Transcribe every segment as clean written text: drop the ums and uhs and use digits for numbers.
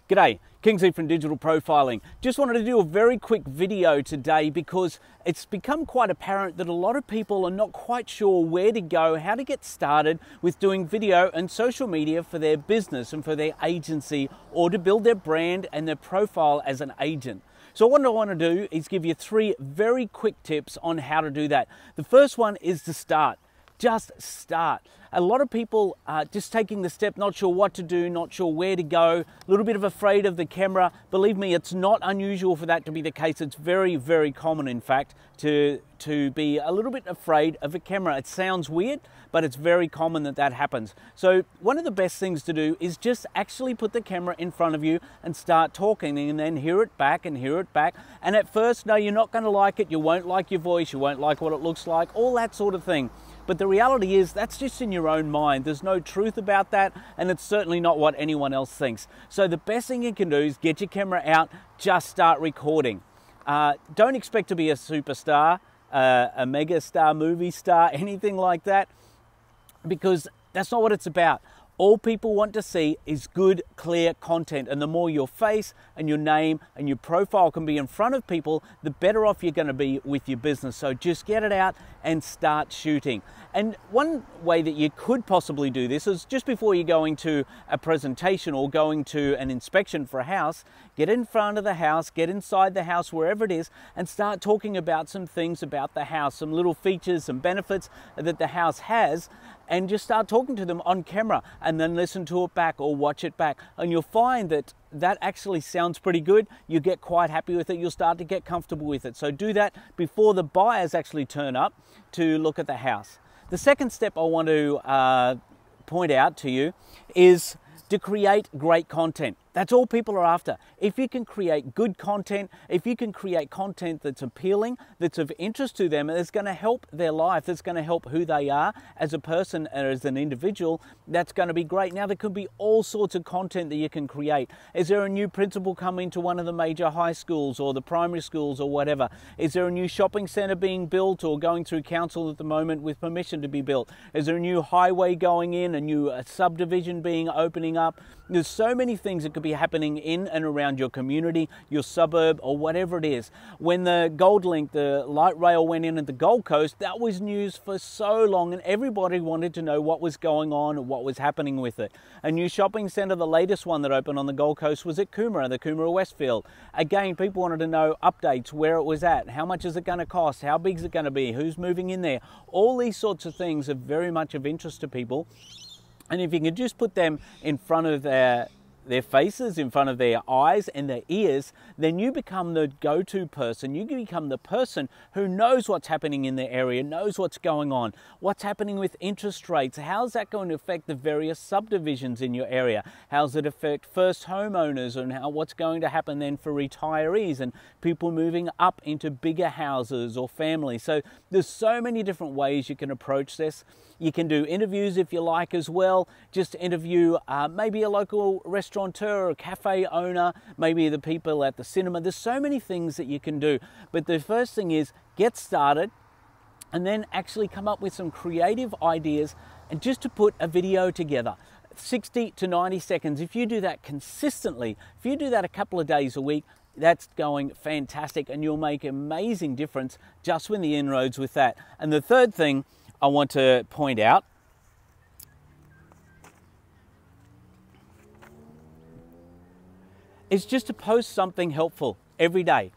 G'day, Kingsley from Digital Profiling. Just wanted to do a very quick video today because it's become quite apparent that a lot of people are not quite sure where to go, how to get started with doing video and social media for their business and for their agency, or to build their brand and their profile as an agent. So what I want to do is give you 3 very quick tips on how to do that. The first one is to start. Just start. A lot of people are just taking the step, not sure what to do, not sure where to go, a little bit of afraid of the camera. Believe me, it's not unusual for that to be the case. It's very, very common, in fact, to be a little bit afraid of a camera. It sounds weird, but it's very common that that happens. So one of the best things to do is just actually put the camera in front of you and start talking, and then hear it back and hear it back. And at first, no, you're not going to like it. You won't like your voice. You won't like what it looks like, all that sort of thing. But the reality is that's just in your own mind. There's no truth about that, and it's certainly not what anyone else thinks. So the best thing you can do is get your camera out, just start recording. Don't expect to be a superstar, a mega star, movie star, anything like that, because that's not what it's about. All people want to see is good, clear content. And the more your face and your name and your profile can be in front of people, the better off you're going to be with your business. So just get it out and start shooting. And one way that you could possibly do this is just before you're going to a presentation or going to an inspection for a house, get in front of the house, get inside the house, wherever it is, and start talking about some things about the house, some little features, some benefits that the house has, and just start talking to them on camera, and then listen to it back or watch it back. And you'll find that that actually sounds pretty good. You get quite happy with it. You'll start to get comfortable with it. So do that before the buyers actually turn up to look at the house. The second step I want to point out to you is to create great content. That's all people are after. If you can create good content, if you can create content that's appealing, that's of interest to them, and it's going to help their life, that's going to help who they are as a person and as an individual, that's going to be great. Now, there could be all sorts of content that you can create. Is there a new principal coming to one of the major high schools or the primary schools or whatever? Is there a new shopping centre being built or going through council at the moment with permission to be built? Is there a new highway going in, a new subdivision opening up? There's so many things that could be happening in and around your community, your suburb, or whatever it is. When the GoldLink, the light rail, went in at the Gold Coast, that was news for so long, and everybody wanted to know what was going on and what was happening with it. A new shopping centre, the latest one that opened on the Gold Coast, was at Coomera, the Coomera Westfield. Again, people wanted to know updates, where it was at, how much is it going to cost, how big is it going to be, who's moving in there. All these sorts of things are very much of interest to people. And if you can just put them in front of their faces, in front of their eyes and their ears, then you become the go-to person. You become the person who knows what's happening in the area, knows what's going on, what's happening with interest rates, how's that going to affect the various subdivisions in your area, how's it affect first homeowners, and what's going to happen then for retirees and people moving up into bigger houses or families. So there's so many different ways you can approach this. You can do interviews if you like as well. Just interview maybe a local restaurateur or a cafe owner, maybe the people at the cinema. There's so many things that you can do. But the first thing is get started and then actually come up with some creative ideas and just to put a video together. 60 to 90 seconds. If you do that consistently, if you do that a couple of days a week, that's going fantastic, and you'll make an amazing difference just with the inroads with that. And the third thing I want to point out is just to post something helpful every day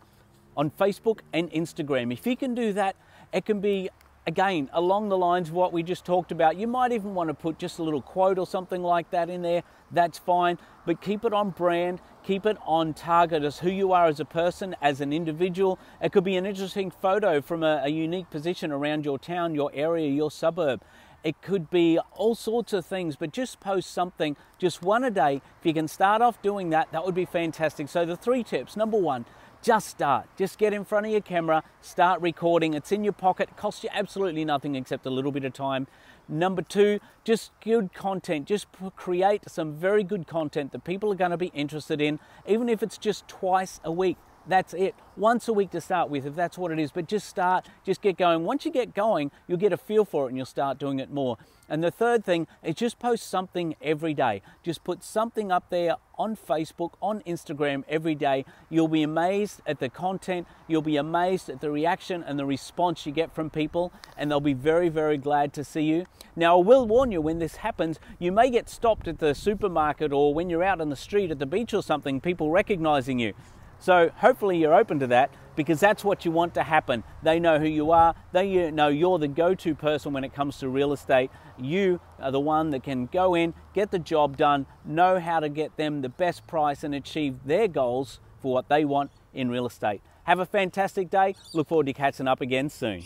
on Facebook and Instagram. If you can do that, it can be, again, along the lines of what we just talked about. You might even want to put just a little quote or something like that in there. That's fine, but keep it on brand, keep it on target as who you are as a person, as an individual. It could be an interesting photo from a unique position around your town, your area, your suburb. It could be all sorts of things, but just post something, just one a day. If you can start off doing that, that would be fantastic. So the 3 tips, number 1, just start. Just get in front of your camera, start recording. It's in your pocket, it costs you absolutely nothing except a little bit of time. Number 2, just good content. Just create some very good content that people are going to be interested in, even if it's just twice a week. That's it. Once a week to start with, if that's what it is, but just start, just get going. Once you get going, you'll get a feel for it and you'll start doing it more. And the third thing is just post something every day. Just put something up there on Facebook, on Instagram every day. You'll be amazed at the content. You'll be amazed at the reaction and the response you get from people, and they'll be very, very glad to see you. Now, I will warn you, when this happens, you may get stopped at the supermarket or when you're out on the street at the beach or something, people recognizing you. So hopefully you're open to that, because that's what you want to happen. They know who you are. They know you're the go-to person when it comes to real estate. You are the one that can go in, get the job done, know how to get them the best price and achieve their goals for what they want in real estate. Have a fantastic day. Look forward to catching up again soon.